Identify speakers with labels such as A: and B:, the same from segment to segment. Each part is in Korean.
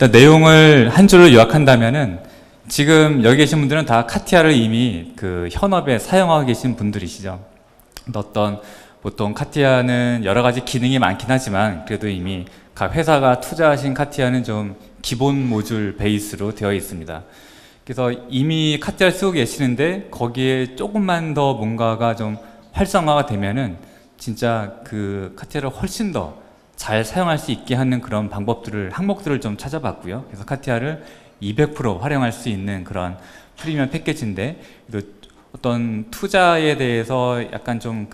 A: 일단 내용을 한 줄로 요약한다면은 지금 여기 계신 분들은 다 카티아를 이미 그 현업에 사용하고 계신 분들이시죠. 어떤 보통 카티아는 여러 가지 기능이 많긴 하지만 그래도 이미 각 회사가 투자하신 카티아는 좀 기본 모듈 베이스로 되어 있습니다. 그래서 이미 카티아를 쓰고 계시는데 거기에 조금만 더 뭔가가 좀 활성화가 되면은 진짜 그 카티아를 훨씬 더 잘 사용할 수 있게 하는 그런 방법들을, 항목들을 좀 찾아봤고요. 그래서 카티아를 200% 활용할 수 있는 그런 프리미엄 패키지인데, 어떤 투자에 대해서 약간 좀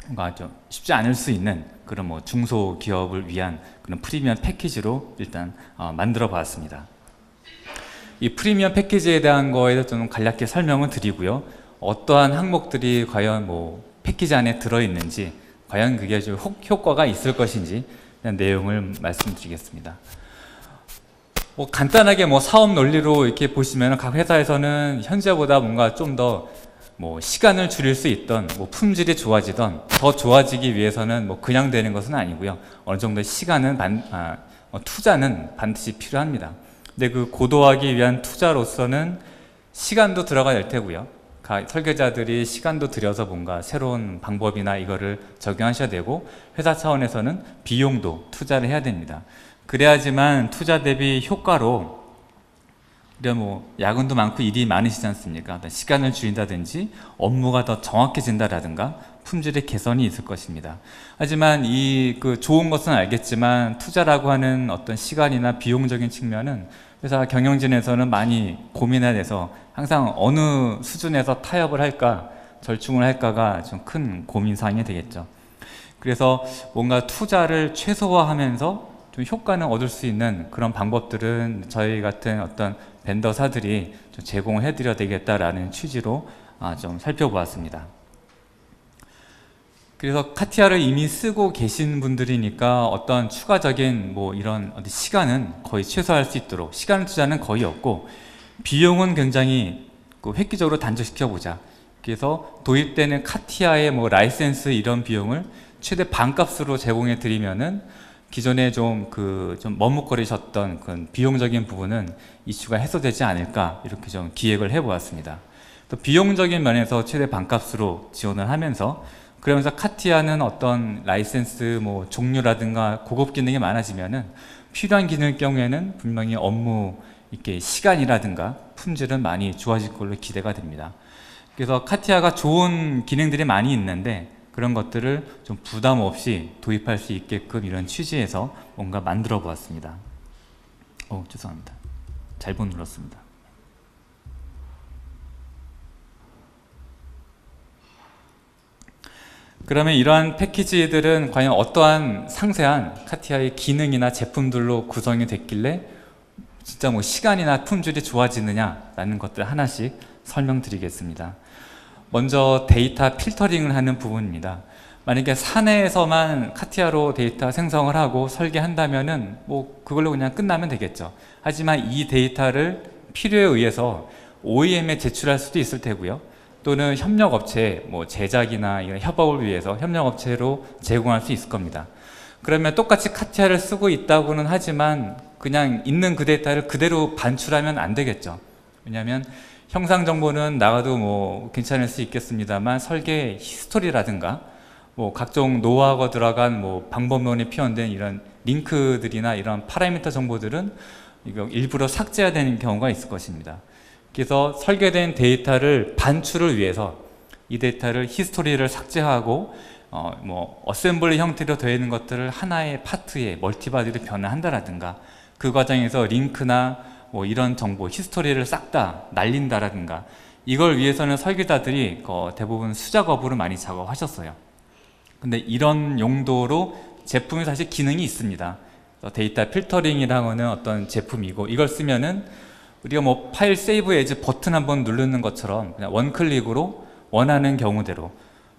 A: 뭔가 좀 쉽지 않을 수 있는 그런 뭐 중소기업을 위한 그런 프리미엄 패키지로 일단 만들어 봤습니다. 이 프리미엄 패키지에 대한 거에 대해서 좀 간략히 설명을 드리고요. 어떠한 항목들이 과연 뭐 패키지 안에 들어있는지, 과연 그게 좀 효과가 있을 것인지 대한 내용을 말씀드리겠습니다. 뭐 간단하게 뭐 사업 논리로 이렇게 보시면 각 회사에서는 현재보다 뭔가 좀 더 뭐 시간을 줄일 수 있던, 뭐 품질이 좋아지던, 더 좋아지기 위해서는 뭐 그냥 되는 것은 아니고요. 어느 정도의 시간은 투자는 반드시 필요합니다. 근데 그 고도화하기 위한 투자로서는 시간도 들어가야 될 테고요. 설계자들이 시간도 들여서 뭔가 새로운 방법이나 이거를 적용하셔야 되고, 회사 차원에서는 비용도 투자를 해야 됩니다. 그래야지만 투자 대비 효과로, 뭐 야근도 많고 일이 많으시지 않습니까? 시간을 줄인다든지 업무가 더 정확해진다라든가 품질의 개선이 있을 것입니다. 하지만 좋은 것은 알겠지만 투자라고 하는 어떤 시간이나 비용적인 측면은 회사 경영진에서는 많이 고민해야 돼서 항상 어느 수준에서 타협을 할까, 절충을 할까가 좀 큰 고민사항이 되겠죠. 그래서 뭔가 투자를 최소화하면서 좀 효과는 얻을 수 있는 그런 방법들은 저희 같은 어떤 벤더사들이 좀 제공을 해드려야 되겠다라는 취지로 좀 살펴보았습니다. 그래서 카티아를 이미 쓰고 계신 분들이니까 어떤 추가적인 뭐 이런 시간은 거의 최소화할 수 있도록, 시간 투자는 거의 없고 비용은 굉장히 획기적으로 단축시켜보자. 그래서 도입되는 카티아의 뭐 라이센스 이런 비용을 최대 반값으로 제공해 드리면은 기존에 좀 머뭇거리셨던 그 비용적인 부분은 이슈가 해소되지 않을까, 이렇게 좀 기획을 해보았습니다. 또 비용적인 면에서 최대 반값으로 지원을 하면서, 그러면서 카티아는 어떤 라이센스 뭐 종류라든가 고급 기능이 많아지면은 필요한 기능일 경우에는 분명히 업무 이렇게 시간이라든가 품질은 많이 좋아질 걸로 기대가 됩니다. 그래서 카티아가 좋은 기능들이 많이 있는데 그런 것들을 좀 부담 없이 도입할 수 있게끔 이런 취지에서 뭔가 만들어 보았습니다. 죄송합니다. 잘못 눌렀습니다. 그러면 이러한 패키지들은 과연 어떠한 상세한 카티아의 기능이나 제품들로 구성이 됐길래 진짜 뭐 시간이나 품질이 좋아지느냐라는 것들 하나씩 설명드리겠습니다. 먼저 데이터 필터링을 하는 부분입니다. 만약에 사내에서만 카티아로 데이터 생성을 하고 설계한다면은 뭐 그걸로 그냥 끝나면 되겠죠. 하지만 이 데이터를 필요에 의해서 OEM에 제출할 수도 있을 테고요. 또는 협력업체, 뭐 제작이나 이런 협업을 위해서 협력업체로 제공할 수 있을 겁니다. 그러면 똑같이 카티아를 쓰고 있다고는 하지만 그냥 있는 그 데이터를 그대로 반출하면 안 되겠죠. 왜냐하면 형상 정보는 나가도 뭐 괜찮을 수 있겠습니다만 설계 히스토리라든가 뭐 각종 노하우가 들어간 뭐 방법론이 표현된 이런 링크들이나 이런 파라미터 정보들은 이거 일부러 삭제해야 되는 경우가 있을 것입니다. 그래서 설계된 데이터를 반출을 위해서 이 데이터를 히스토리를 삭제하고 뭐 어셈블리 형태로 되어 있는 것들을 하나의 파트에 멀티바디로 변환한다라든가, 그 과정에서 링크나 뭐 이런 정보, 히스토리를 싹 다 날린다라든가, 이걸 위해서는 설계자들이 대부분 수작업으로 많이 작업하셨어요. 근데 이런 용도로 제품이 사실 기능이 있습니다. 데이터 필터링이라는 어떤 제품이고, 이걸 쓰면은 우리가 뭐 파일 세이브 에즈 버튼 한번 누르는 것처럼 그냥 원클릭으로 원하는 경우대로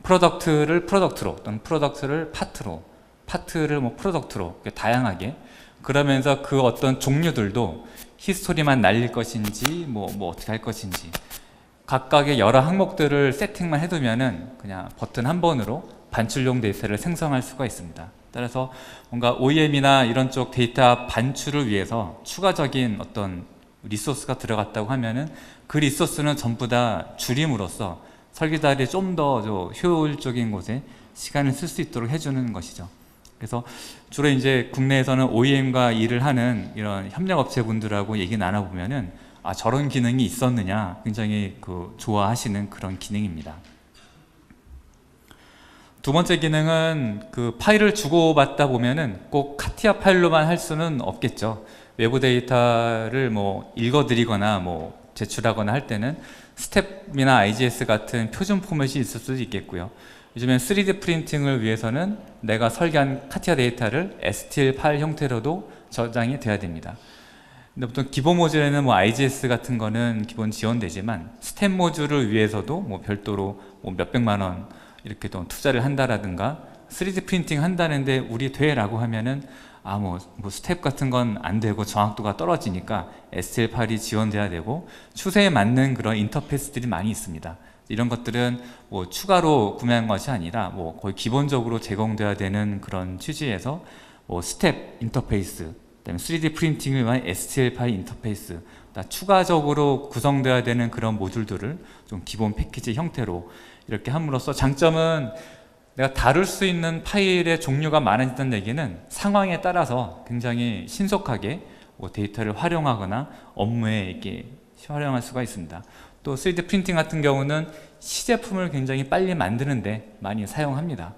A: 프로덕트를 프로덕트로, 또는 프로덕트를 파트로, 파트를 뭐 프로덕트로, 다양하게, 그러면서 그 어떤 종류들도 히스토리만 날릴 것인지 뭐 어떻게 할 것인지, 각각의 여러 항목들을 세팅만 해두면은 그냥 버튼 한 번으로 반출용 데이터를 생성할 수가 있습니다. 따라서 뭔가 OEM이나 이런 쪽 데이터 반출을 위해서 추가적인 어떤 리소스가 들어갔다고 하면은 그 리소스는 전부 다 줄임으로써 설계자들이 좀 더 효율적인 곳에 시간을 쓸 수 있도록 해주는 것이죠. 그래서 주로 이제 국내에서는 OEM과 일을 하는 이런 협력업체 분들하고 얘기 나눠보면은 아, 저런 기능이 있었느냐 굉장히 좋아하시는 그런 기능입니다. 두 번째 기능은 그 파일을 주고받다 보면은 꼭 카티아 파일로만 할 수는 없겠죠. 외부 데이터를 뭐 읽어드리거나 뭐 제출하거나 할 때는 스텝이나 IGS 같은 표준 포맷이 있을 수도 있겠고요. 요즘엔 3D 프린팅을 위해서는 내가 설계한 카티아 데이터를 STL 파일 형태로도 저장이 돼야 됩니다. 근데 보통 기본 모듈에는 뭐 IGS 같은 거는 기본 지원되지만 스텝 모듈을 위해서도 뭐 별도로 뭐 몇백만 원 이렇게 또 투자를 한다라든가 3D 프린팅 한다는데 우리 돼? 라고 하면은 아 뭐 스텝 같은 건 안 되고 정확도가 떨어지니까 STL 파일이 지원돼야 되고 추세에 맞는 그런 인터페이스들이 많이 있습니다. 이런 것들은 뭐 추가로 구매한 것이 아니라 뭐 거의 기본적으로 제공돼야 되는 그런 취지에서 뭐 스텝 인터페이스, 그다음에 3D 프린팅을 위한 STL 파일 인터페이스, 추가적으로 구성돼야 되는 그런 모듈들을 좀 기본 패키지 형태로 이렇게 함으로써 장점은 내가 다룰 수 있는 파일의 종류가 많아진다는 얘기는 상황에 따라서 굉장히 신속하게 뭐 데이터를 활용하거나 업무에 이렇게 활용할 수가 있습니다. 또 3D 프린팅 같은 경우는 시제품을 굉장히 빨리 만드는데 많이 사용합니다.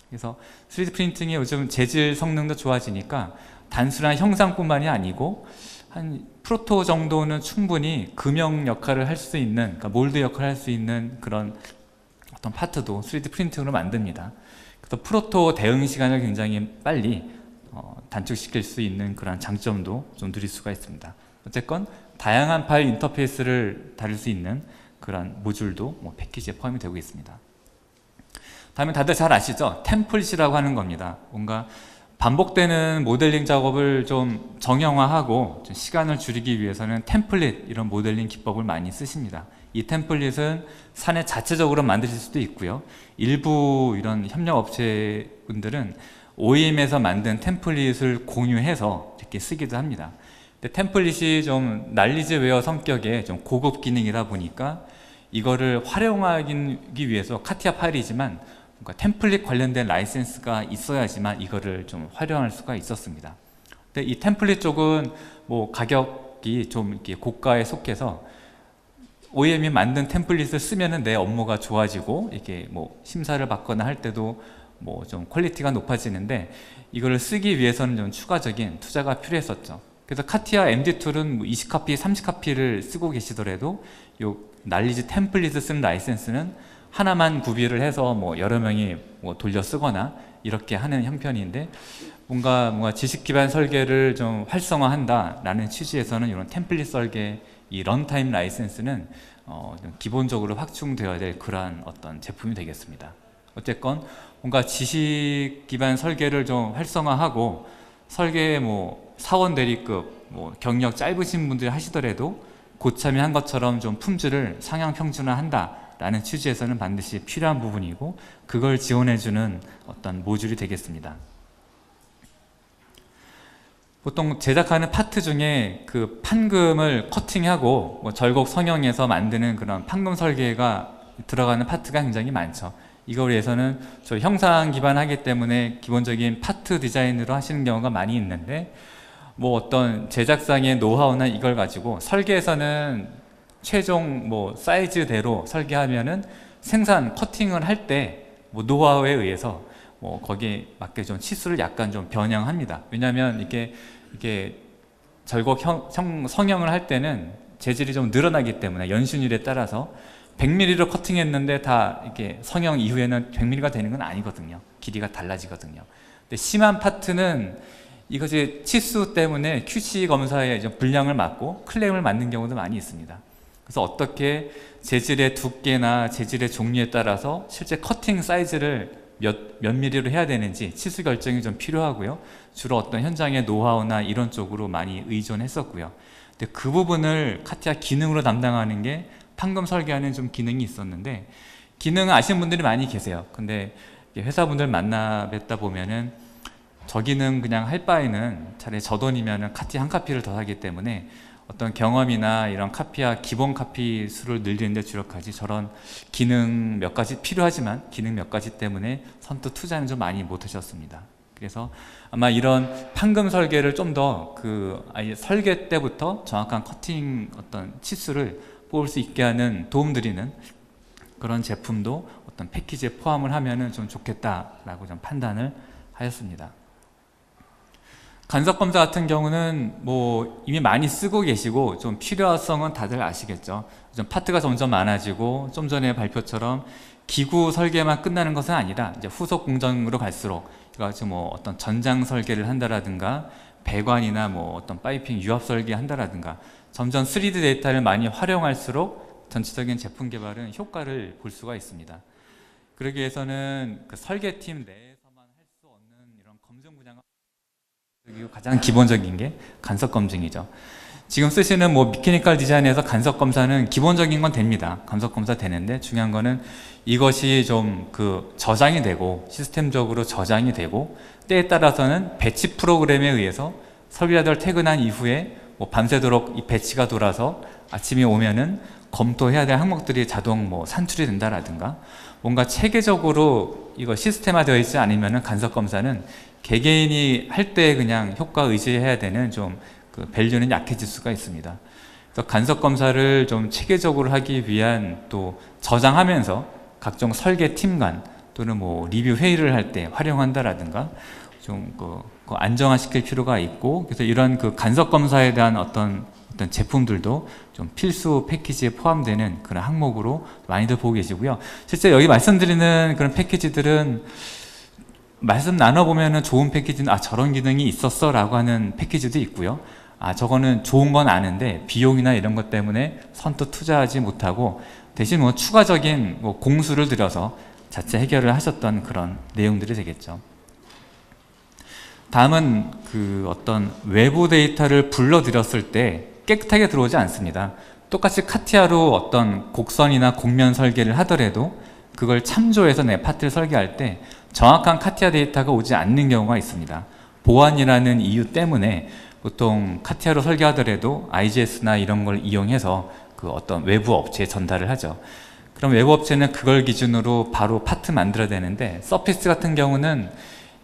A: 그래서 3D 프린팅이 요즘 재질 성능도 좋아지니까 단순한 형상뿐만이 아니고 한 프로토 정도는 충분히 금형 역할을 할 수 있는, 그러니까 몰드 역할을 할 수 있는 그런 어떤 파트도 3D 프린팅으로 만듭니다. 그래서 프로토 대응 시간을 굉장히 빨리 단축시킬 수 있는 그런 장점도 좀 누릴 수가 있습니다. 어쨌건 다양한 파일 인터페이스를 다룰 수 있는 그런 모듈도 뭐 패키지에 포함이 되고 있습니다. 다음에 다들 잘 아시죠? 템플릿이라고 하는 겁니다. 뭔가 반복되는 모델링 작업을 좀 정형화하고 좀 시간을 줄이기 위해서는 템플릿 이런 모델링 기법을 많이 쓰십니다. 이 템플릿은 사내 자체적으로 만드실 수도 있고요. 일부 이런 협력업체 분들은 OEM에서 만든 템플릿을 공유해서 이렇게 쓰기도 합니다. 근데 템플릿이 좀 난리지웨어 성격의 좀 고급 기능이다 보니까 이거를 활용하기 위해서 카티아 파일이지만 뭔가 템플릿 관련된 라이센스가 있어야지만 이거를 좀 활용할 수가 있었습니다. 근데 이 템플릿 쪽은 뭐 가격이 좀 이렇게 고가에 속해서 OEM이 만든 템플릿을 쓰면은 내 업무가 좋아지고 이게 뭐 심사를 받거나 할 때도 뭐 좀 퀄리티가 높아지는데 이거를 쓰기 위해서는 좀 추가적인 투자가 필요했었죠. 그래서 카티아 MD2는 뭐 20카피, 30카피를 쓰고 계시더라도 요 난리지 템플릿을 쓰는 라이센스는 하나만 구비를 해서 뭐 여러 명이 뭐 돌려 쓰거나 이렇게 하는 형편인데 뭔가 지식 기반 설계를 좀 활성화한다라는 취지에서는 이런 템플릿 설계 이 런타임 라이센스는 기본적으로 확충되어야 될 그러한 어떤 제품이 되겠습니다. 어쨌건 뭔가 지식 기반 설계를 좀 활성화하고 설계 뭐 사원 대리급 뭐 경력 짧으신 분들이 하시더라도 고참이 한 것처럼 좀 품질을 상향 평준화한다 라는 취지에서는 반드시 필요한 부분이고 그걸 지원해주는 어떤 모듈이 되겠습니다. 보통 제작하는 파트 중에 그 판금을 커팅하고 뭐 절곡 성형해서 만드는 그런 판금 설계가 들어가는 파트가 굉장히 많죠. 이걸 위해서는 저 형상 기반하기 때문에 기본적인 파트 디자인으로 하시는 경우가 많이 있는데 뭐 어떤 제작상의 노하우나 이걸 가지고 설계에서는 최종 뭐 사이즈대로 설계하면은 생산 커팅을 할 때 뭐 노하우에 의해서 뭐 거기에 맞게 좀 치수를 약간 좀 변형합니다. 왜냐하면 이게 절곡 성형을 할 때는 재질이 좀 늘어나기 때문에 연순율에 따라서 100mm로 커팅했는데 다 이렇게 성형 이후에는 100mm가 되는 건 아니거든요. 길이가 달라지거든요. 근데 심한 파트는 이것이 치수 때문에 QC 검사에 좀 불량을 맞고 클레임을 맞는 경우도 많이 있습니다. 그래서 어떻게 재질의 두께나 재질의 종류에 따라서 실제 커팅 사이즈를 몇 미리로 해야 되는지 치수 결정이 좀 필요하고요. 주로 어떤 현장의 노하우나 이런 쪽으로 많이 의존했었고요. 근데 그 부분을 카티아 기능으로 담당하는 게 판금 설계하는 좀 기능이 있었는데, 기능 아시는 분들이 많이 계세요. 근데 회사분들 만나 뵙다 보면은 저 기능 그냥 할 바에는 차라리 저 돈이면은 카티 한 카피를 더 하기 때문에 어떤 경험이나 이런 카피와 기본 카피 수를 늘리는 데 주력하지, 저런 기능 몇 가지 필요하지만 기능 몇 가지 때문에 선뜻 투자는 좀 많이 못 하셨습니다. 그래서 아마 이런 판금 설계를 좀 더 아예 설계 때부터 정확한 커팅 어떤 치수를 뽑을 수 있게 하는 도움드리는 그런 제품도 어떤 패키지에 포함을 하면은 좀 좋겠다라고 좀 판단을 하였습니다. 간섭 검사 같은 경우는 뭐 이미 많이 쓰고 계시고 좀 필요성은 다들 아시겠죠. 좀 파트가 점점 많아지고 좀 전에 발표처럼 기구 설계만 끝나는 것은 아니라 이제 후속 공정으로 갈수록 이거 뭐 어떤 전장 설계를 한다라든가 배관이나 뭐 어떤 파이핑 유압 설계 한다라든가 점점 3D 데이터를 많이 활용할수록 전체적인 제품 개발은 효과를 볼 수가 있습니다. 그러기 위해서는 그 설계팀 내에서만 할 수 없는 이런 검증 분야가 그리고 가장 기본적인 게 간섭 검증이죠. 지금 쓰시는 뭐 미케니컬 디자인에서 간섭 검사는 기본적인 건 됩니다. 간섭 검사 되는데 중요한 거는 이것이 좀 저장이 되고 시스템적으로 저장이 되고 때에 따라서는 배치 프로그램에 의해서 설계자들 퇴근한 이후에 뭐 밤새도록 이 배치가 돌아서 아침에 오면은 검토해야 될 항목들이 자동 뭐 산출이 된다라든가 뭔가 체계적으로 이거 시스템화되어 있지 않으면은 간섭 검사는 개개인이 할 때 그냥 효과 의지해야 되는 좀 밸류는 약해질 수가 있습니다. 그래서 간섭 검사를 좀 체계적으로 하기 위한 또 저장하면서 각종 설계팀 간 또는 뭐 리뷰 회의를 할 때 활용한다라든가 좀 안정화시킬 필요가 있고, 그래서 이런 간섭 검사에 대한 어떤 제품들도 좀 필수 패키지에 포함되는 그런 항목으로 많이들 보고 계시고요. 실제 여기 말씀드리는 그런 패키지들은 말씀 나눠보면은 좋은 패키지는 저런 기능이 있었어 라고 하는 패키지도 있고요. 저거는 좋은 건 아는데 비용이나 이런 것 때문에 선뜻 투자하지 못하고 대신 뭐 추가적인 뭐 공수를 들여서 자체 해결을 하셨던 그런 내용들이 되겠죠. 다음은 어떤 외부 데이터를 불러들였을 때 깨끗하게 들어오지 않습니다. 똑같이 카티아로 어떤 곡선이나 곡면 설계를 하더라도 그걸 참조해서 내 파트를 설계할 때 정확한 카티아 데이터가 오지 않는 경우가 있습니다. 보안이라는 이유 때문에 보통 카티아로 설계하더라도 IGS나 이런 걸 이용해서 어떤 외부 업체에 전달을 하죠. 그럼 외부 업체는 그걸 기준으로 바로 파트 만들어야 되는데, 서피스 같은 경우는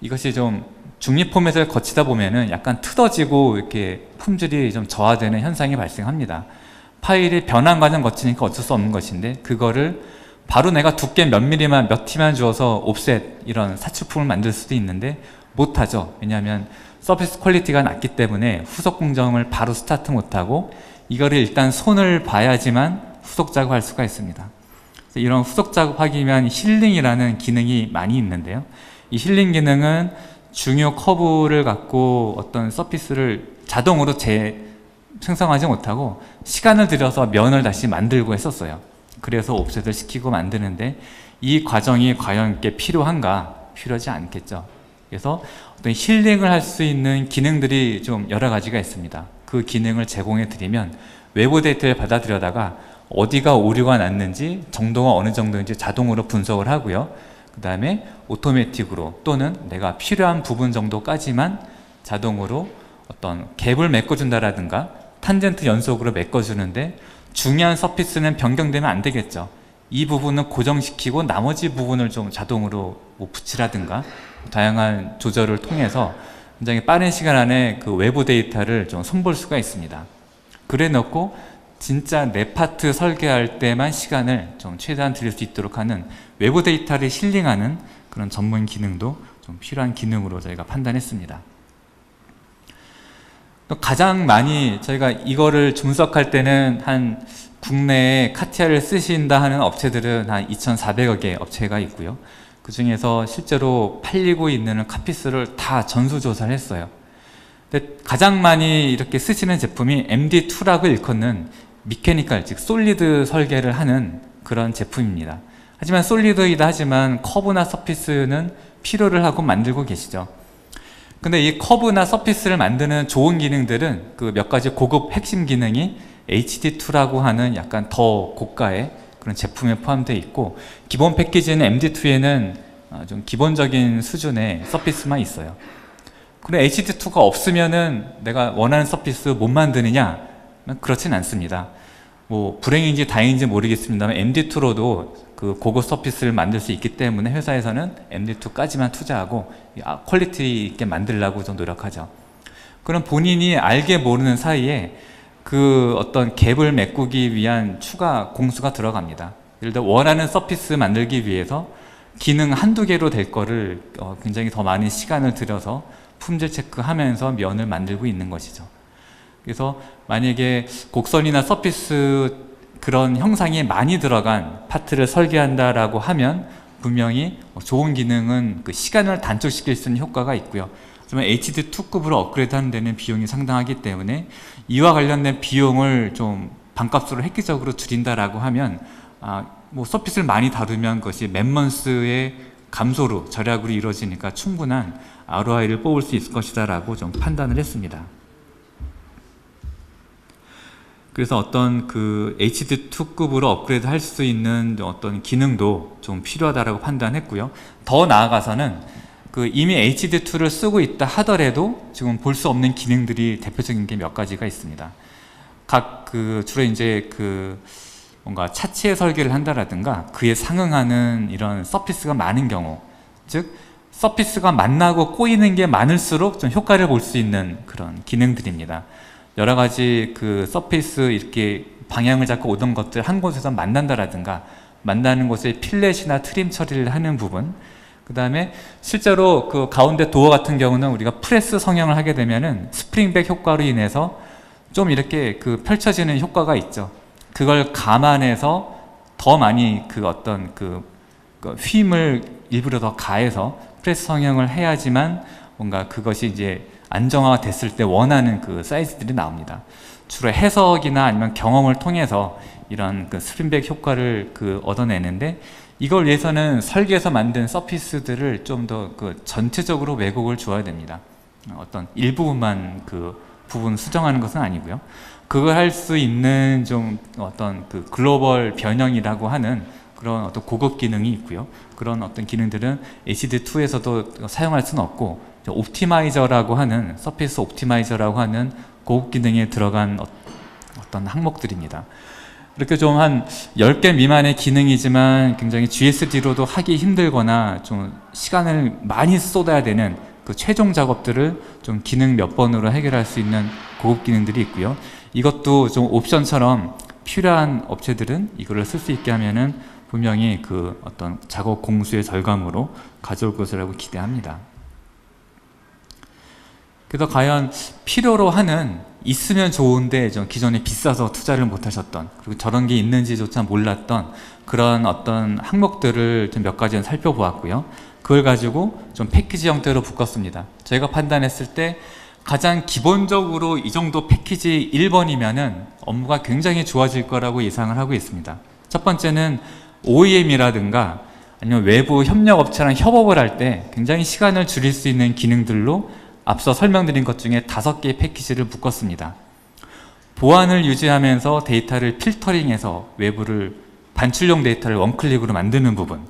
A: 이것이 좀 중립 포맷을 거치다 보면은 약간 뜯어지고 이렇게 품질이 좀 저하되는 현상이 발생합니다. 파일이 변환 과정 거치니까 어쩔 수 없는 것인데, 그거를 바로 내가 두께 몇 미리만 몇 T만 주어서 옵셋 이런 사출품을 만들 수도 있는데 못하죠. 왜냐하면 서피스 퀄리티가 낮기 때문에 후속 공정을 바로 스타트 못하고 이거를 일단 손을 봐야지만 후속 작업할 수가 있습니다. 이런 후속 작업하기 위한 힐링이라는 기능이 많이 있는데요. 이 힐링 기능은 중요 커브를 갖고 어떤 서피스를 자동으로 생성하지 못하고 시간을 들여서 면을 다시 만들고 했었어요. 그래서 옵셋을 시키고 만드는데 이 과정이 과연 이게 필요한가? 필요하지 않겠죠. 그래서 어떤 힐링을 할 수 있는 기능들이 좀 여러 가지가 있습니다. 그 기능을 제공해 드리면 외부 데이터를 받아들여다가 어디가 오류가 났는지 정도가 어느 정도인지 자동으로 분석을 하고요. 그 다음에 오토매틱으로 또는 내가 필요한 부분 정도까지만 자동으로 어떤 갭을 메꿔준다라든가 탄젠트 연속으로 메꿔주는데, 중요한 서피스는 변경되면 안 되겠죠. 이 부분은 고정시키고 나머지 부분을 좀 자동으로 뭐 붙이라든가 다양한 조절을 통해서 굉장히 빠른 시간 안에 그 외부 데이터를 좀 손볼 수가 있습니다. 그래 놓고 진짜 내 파트 설계할 때만 시간을 좀 최대한 들일 수 있도록 하는 외부 데이터를 힐링하는 그런 전문 기능도 좀 필요한 기능으로 저희가 판단했습니다. 또 가장 많이 저희가 이거를 분석할 때는 한 국내에 카티아를 쓰신다 하는 업체들은 한 2,400여 개 업체가 있고요. 그 중에서 실제로 팔리고 있는 카피스를 다 전수조사를 했어요. 근데 가장 많이 이렇게 쓰시는 제품이 MD2라고 일컫는 미케니컬, 즉 솔리드 설계를 하는 그런 제품입니다. 하지만 솔리드이다 하지만 커브나 서피스는 필요를 하고 만들고 계시죠. 근데 이 커브나 서피스를 만드는 좋은 기능들은 그 몇 가지 고급 핵심 기능이 HD2라고 하는 약간 더 고가의 그런 제품에 포함되어 있고, 기본 패키지는 MD2에는 좀 기본적인 수준의 서피스만 있어요. 그런데 HD2가 없으면은 내가 원하는 서피스 못 만드느냐? 그렇진 않습니다. 뭐 불행인지 다행인지 모르겠습니다만 MD2로도 그 고급 서피스를 만들 수 있기 때문에 회사에서는 MD2까지만 투자하고 퀄리티 있게 만들려고 좀 노력하죠. 그럼 본인이 알게 모르는 사이에 그 어떤 갭을 메꾸기 위한 추가 공수가 들어갑니다. 예를 들어 원하는 서피스 만들기 위해서 기능 한두 개로 될 거를 굉장히 더 많은 시간을 들여서 품질 체크하면서 면을 만들고 있는 것이죠. 그래서 만약에 곡선이나 서피스 그런 형상이 많이 들어간 파트를 설계한다라고 하면 분명히 좋은 기능은 그 시간을 단축시킬 수 있는 효과가 있고요. 하지만 HD2급으로 업그레이드하는 데는 비용이 상당하기 때문에 이와 관련된 비용을 좀 반값으로 획기적으로 줄인다라고 하면 뭐 서피스를 많이 다루면 그것이 맨먼스의 감소로 절약으로 이루어지니까 충분한 ROI를 뽑을 수 있을 것이다 라고 좀 판단을 했습니다. 그래서 어떤 그 HD2급으로 업그레이드 할 수 있는 어떤 기능도 좀 필요하다라고 판단했고요. 더 나아가서는 그 이미 HD2를 쓰고 있다 하더라도 지금 볼 수 없는 기능들이 대표적인 게 몇 가지가 있습니다. 주로 이제 뭔가 차체 설계를 한다라든가 그에 상응하는 이런 서피스가 많은 경우, 즉 서피스가 만나고 꼬이는 게 많을수록 좀 효과를 볼 수 있는 그런 기능들입니다. 여러 가지 그 서피스 이렇게 방향을 잡고 오던 것들 한 곳에서 만난다라든가 만나는 곳에 필렛이나 트림 처리를 하는 부분, 그 다음에 실제로 그 가운데 도어 같은 경우는 우리가 프레스 성형을 하게 되면은 스프링백 효과로 인해서 좀 이렇게 그 펼쳐지는 효과가 있죠. 그걸 감안해서 더 많이 그 어떤 그 힘을 일부러 더 가해서 프레스 성형을 해야지만 뭔가 그것이 이제 안정화가 됐을 때 원하는 그 사이즈들이 나옵니다. 주로 해석이나 아니면 경험을 통해서 이런 그 스프링백 효과를 얻어내는데, 이걸 위해서는 설계에서 만든 서피스들을 좀 더 그 전체적으로 왜곡을 주어야 됩니다. 어떤 일부분만 그 부분 수정하는 것은 아니고요. 그걸 할 수 있는 좀 어떤 그 글로벌 변형이라고 하는 그런 어떤 고급 기능이 있고요. 그런 어떤 기능들은 HD2에서도 사용할 수는 없고, 옵티마이저라고 하는 서피스 옵티마이저라고 하는 고급 기능에 들어간 어떤 항목들입니다. 이렇게 좀 한 10개 미만의 기능이지만 굉장히 GSD로도 하기 힘들거나 좀 시간을 많이 쏟아야 되는 그 최종 작업들을 좀 기능 몇 번으로 해결할 수 있는 고급 기능들이 있고요. 이것도 좀 옵션처럼 필요한 업체들은 이거를 쓸 수 있게 하면은 분명히 그 어떤 작업 공수의 절감으로 가져올 것이라고 기대합니다. 그래서 과연 필요로 하는, 있으면 좋은데 좀 기존에 비싸서 투자를 못 하셨던, 그리고 저런 게 있는지조차 몰랐던 그런 어떤 항목들을 좀 몇 가지는 살펴보았고요. 그걸 가지고 좀 패키지 형태로 묶었습니다. 저희가 판단했을 때 가장 기본적으로 이 정도 패키지 1번이면은 업무가 굉장히 좋아질 거라고 예상을 하고 있습니다. 첫 번째는 OEM이라든가 아니면 외부 협력업체랑 협업을 할 때 굉장히 시간을 줄일 수 있는 기능들로 앞서 설명드린 것 중에 5개의 패키지를 묶었습니다. 보안을 유지하면서 데이터를 필터링해서 외부를 반출용 데이터를 원클릭으로 만드는 부분,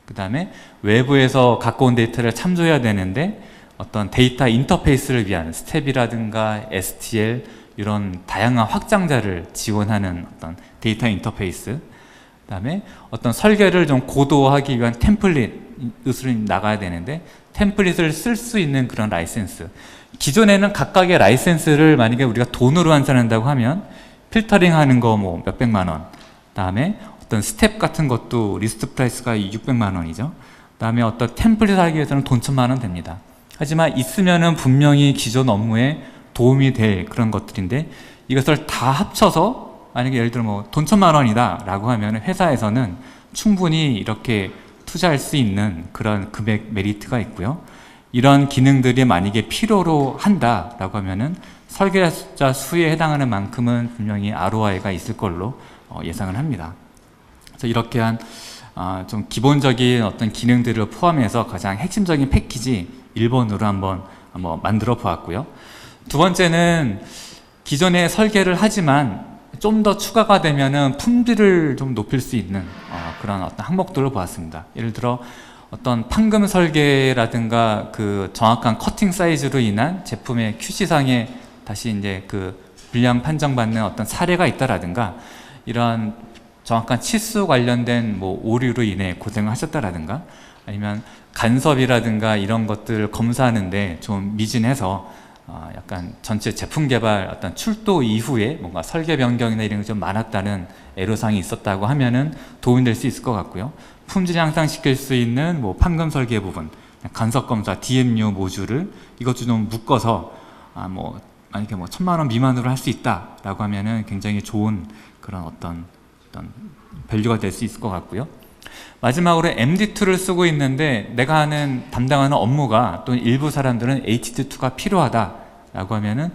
A: 그 다음에 외부에서 갖고 온 데이터를 참조해야 되는데 어떤 데이터 인터페이스를 위한 스텝이라든가 STL 이런 다양한 확장자를 지원하는 어떤 데이터 인터페이스, 그 다음에 어떤 설계를 좀 고도화하기 위한 템플릿으로 나가야 되는데 템플릿을 쓸 수 있는 그런 라이센스. 기존에는 각각의 라이센스를 만약에 우리가 돈으로 환산한다고 하면 필터링 하는 거 뭐 몇백만 원, 그 다음에 어떤 스텝 같은 것도 리스트 프라이스가 600만 원이죠. 그 다음에 어떤 템플릿 하기 위해서는 돈 1000만 원 됩니다. 하지만 있으면은 분명히 기존 업무에 도움이 될 그런 것들인데, 이것을 다 합쳐서 만약에 예를 들어 뭐 돈 1000만 원이다 라고 하면 회사에서는 충분히 이렇게 투자할 수 있는 그런 금액 메리트가 있고요. 이런 기능들이 만약에 필요로 한다라고 하면은 설계자 수에 해당하는 만큼은 분명히 ROI가 있을 걸로 예상을 합니다. 그래서 이렇게 한 좀 기본적인 어떤 기능들을 포함해서 가장 핵심적인 패키지 1번으로 한번 만들어 보았고요. 두 번째는 기존에 설계를 하지만 좀 더 추가가 되면은 품질을 좀 높일 수 있는 그런 어떤 항목들을 보았습니다. 예를 들어 어떤 판금 설계라든가 그 정확한 커팅 사이즈로 인한 제품의 QC상에 다시 이제 그 불량 판정받는 어떤 사례가 있다라든가, 이런 정확한 치수 관련된 뭐 오류로 인해 고생을 하셨다라든가, 아니면 간섭이라든가 이런 것들을 검사하는데 좀 미진해서 약간 전체 제품 개발 어떤 출도 이후에 뭔가 설계 변경이나 이런 게 좀 많았다는 애로사항이 있었다고 하면은 도움이 될 수 있을 것 같고요. 품질 향상시킬 수 있는 뭐 판금 설계 부분, 간섭 검사, DMU 모듈을 이것 좀 묶어서 뭐 만약에 뭐 1,000만 원 미만으로 할 수 있다라고 하면은 굉장히 좋은 그런 어떤 밸류가 될 수 있을 것 같고요. 마지막으로 MD2를 쓰고 있는데 내가 담당하는 업무가 또는 일부 사람들은 HD2가 필요하다라고 하면은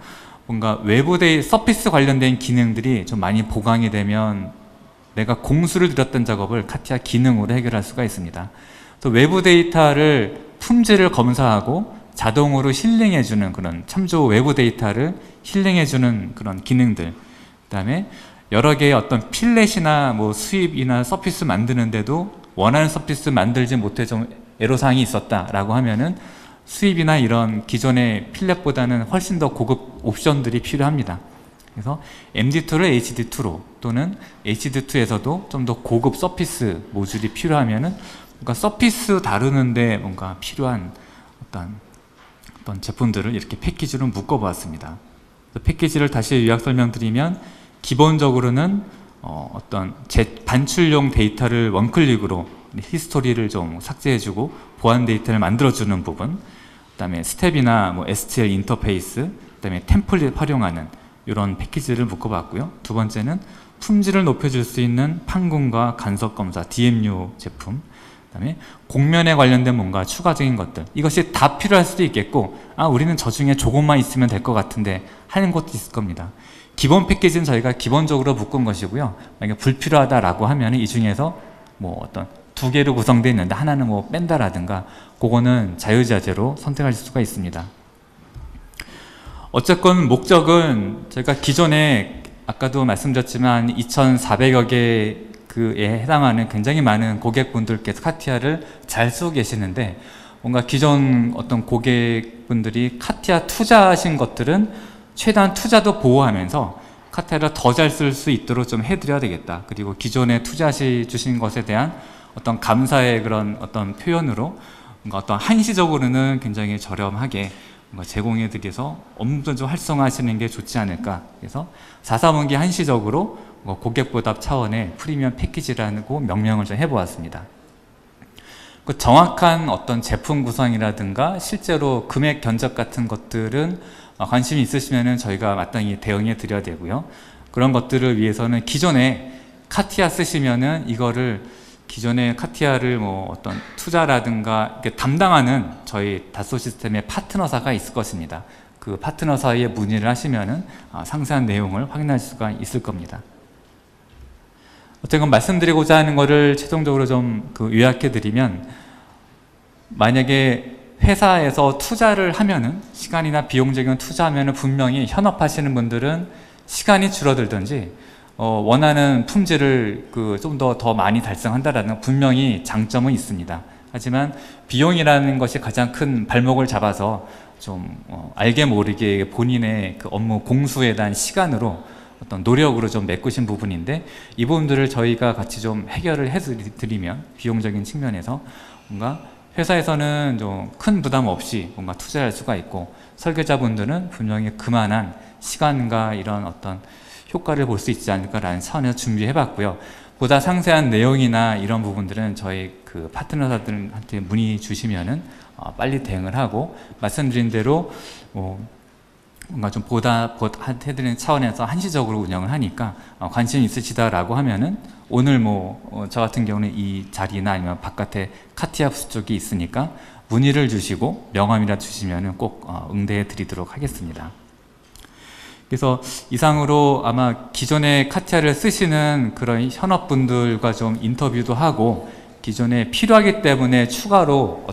A: 뭔가 외부 서피스 관련된 기능들이 좀 많이 보강이 되면 내가 공수를 들였던 작업을 카티아 기능으로 해결할 수가 있습니다. 또 외부 데이터를 품질을 검사하고 자동으로 힐링해주는 그런 참조 외부 데이터를 힐링해주는 그런 기능들, 그 다음에 여러 개의 어떤 필렛이나 뭐 수입이나 서피스 만드는데도 원하는 서피스 만들지 못해 좀 애로사항이 있었다라고 하면은 수입이나 이런 기존의 필렛보다는 훨씬 더 고급 옵션들이 필요합니다. 그래서 MD2를 HD2로 또는 HD2에서도 좀 더 고급 서피스 모듈이 필요하면은 뭔가 서피스 다루는데 뭔가 필요한 어떤 제품들을 이렇게 패키지로 묶어보았습니다. 패키지를 다시 요약 설명드리면 기본적으로는 어떤 반출용 데이터를 원클릭으로 히스토리를 좀 삭제해주고 보안 데이터를 만들어주는 부분, 그 다음에 스텝이나 뭐 STL 인터페이스, 그 다음에 템플릿 활용하는 이런 패키지를 묶어봤고요. 두 번째는 품질을 높여줄 수 있는 판금과 간섭 검사, DMU 제품, 그 다음에 공면에 관련된 뭔가 추가적인 것들, 이것이 다 필요할 수도 있겠고 우리는 저 중에 조금만 있으면 될 것 같은데 하는 것도 있을 겁니다. 기본 패키지는 저희가 기본적으로 묶은 것이고요. 만약에 불필요하다라고 하면 이 중에서 뭐 어떤 2개로 구성되어 있는데 하나는 뭐 뺀다라든가, 그거는 자유자재로 선택하실 수가 있습니다. 어쨌건 목적은 저희가 기존에 아까도 말씀드렸지만 2,400여 개에 해당하는 굉장히 많은 고객분들께서 카티아를 잘 쓰고 계시는데, 뭔가 기존 어떤 고객분들이 카티아 투자하신 것들은 최대한 투자도 보호하면서 카티아를 더 잘 쓸 수 있도록 좀 해드려야 되겠다. 그리고 기존에 투자해 주신 것에 대한 어떤 감사의 그런 어떤 표현으로 뭔가 어떤 한시적으로는 굉장히 저렴하게 뭔가 제공해 드려서 업무도 좀 활성화하시는 게 좋지 않을까. 그래서 4사분기 한시적으로 고객 보답 차원의 프리미엄 패키지라고 명명을 좀 해보았습니다. 그 정확한 어떤 제품 구성이라든가 실제로 금액 견적 같은 것들은 관심이 있으시면은 저희가 마땅히 대응해 드려야 되고요. 그런 것들을 위해서는 기존에 카티아 쓰시면은 이거를 기존의 카티아를 뭐 어떤 투자라든가 이렇게 담당하는 저희 다소 시스템의 파트너사가 있을 것입니다. 그 파트너사에 문의를 하시면은 상세한 내용을 확인할 수가 있을 겁니다. 어쨌든 말씀드리고자 하는 것을 최종적으로 좀 요약해 드리면, 만약에 회사에서 투자를 하면은 시간이나 비용적인 투자하면은 분명히 현업하시는 분들은 시간이 줄어들든지 원하는 품질을 좀 더 많이 달성한다라는 분명히 장점은 있습니다. 하지만 비용이라는 것이 가장 큰 발목을 잡아서 좀 알게 모르게 본인의 그 업무 공수에 대한 시간으로 어떤 노력으로 좀 메꾸신 부분인데, 이 부분들을 저희가 같이 좀 해결을 해드리면 비용적인 측면에서 뭔가 회사에서는 좀 큰 부담 없이 뭔가 투자할 수가 있고, 설계자분들은 분명히 그만한 시간과 이런 어떤 효과를 볼 수 있지 않을까라는 차원에서 준비해 봤고요. 보다 상세한 내용이나 이런 부분들은 저희 그 파트너사들한테 문의 주시면은 빨리 대응을 하고, 말씀드린 대로 뭔가 좀 해드리는 차원에서 한시적으로 운영을 하니까 관심 있으시다라고 하면은 오늘 저 같은 경우는 이 자리나 아니면 바깥에 카티아 부스 쪽이 있으니까 문의를 주시고 명함이라 주시면은 꼭 응대해 드리도록 하겠습니다. 그래서 이상으로 아마 기존에 카티아를 쓰시는 그런 현업분들과 좀 인터뷰도 하고, 기존에 필요하기 때문에 추가로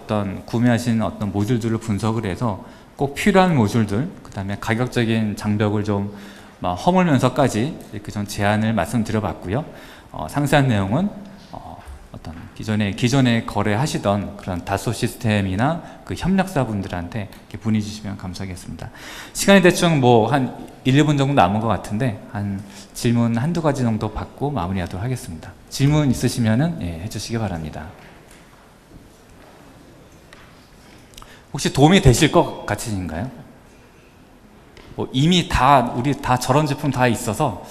A: 구매하신 어떤 모듈들을 분석을 해서 꼭 필요한 모듈들, 그 다음에 가격적인 장벽을 좀 허물면서까지 이렇게 좀 제안을 말씀드려봤고요. 상세한 내용은 어떤 기존에 거래하시던 그런 다소 시스템이나 그 협력사분들한테 이렇게 문의 주시면 감사하겠습니다. 시간이 대충 한 1, 2분 정도 남은 것 같은데 한 질문 한두 가지 정도 받고 마무리하도록 하겠습니다. 질문 있으시면은 해주시기 바랍니다. 혹시 도움이 되실 것 같으신가요? 이미 우리 다 저런 제품 다 있어서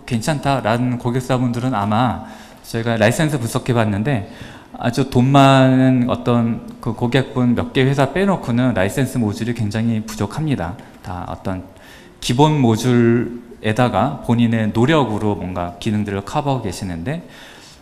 A: 괜찮다라는 고객사분들은 아마 저희가 라이센스 분석해 봤는데 아주 돈 많은 어떤 그 고객분 몇 개 회사 빼놓고는 라이센스 모듈이 굉장히 부족합니다. 다 어떤 기본 모듈에다가 본인의 노력으로 뭔가 기능들을 커버하고 계시는데,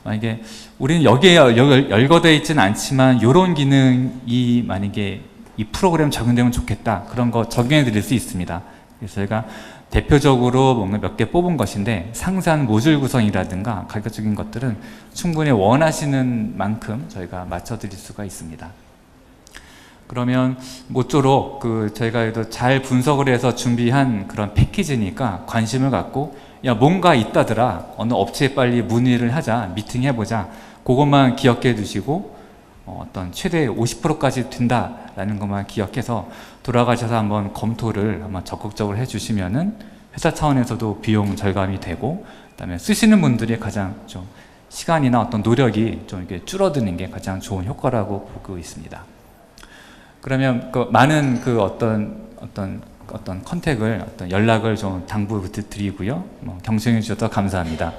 A: 만약에 우리는 여기에 열거되어 있지는 않지만 이런 기능이 만약에 이 프로그램 적용되면 좋겠다, 그런 거 적용해 드릴 수 있습니다. 그래서 저희가 대표적으로 뭔가 몇 개 뽑은 것인데, 상세한 모듈 구성이라든가 가격적인 것들은 충분히 원하시는 만큼 저희가 맞춰 드릴 수가 있습니다. 그러면 모쪼록 저희가 잘 분석을 해서 준비한 그런 패키지니까 관심을 갖고, 야, 뭔가 있다더라, 어느 업체에 빨리 문의를 하자, 미팅해보자, 그것만 기억해 두시고 어떤 최대 50%까지 된다라는 것만 기억해서 돌아가셔서 한번 검토를 한번 적극적으로 해주시면은 회사 차원에서도 비용 절감이 되고, 그다음에 쓰시는 분들이 가장 좀 시간이나 어떤 노력이 좀 이렇게 줄어드는 게 가장 좋은 효과라고 보고 있습니다. 그러면 많은 어떤 컨택을, 어떤 연락을 좀 당부드리고요. 경청해 주셔서 감사합니다.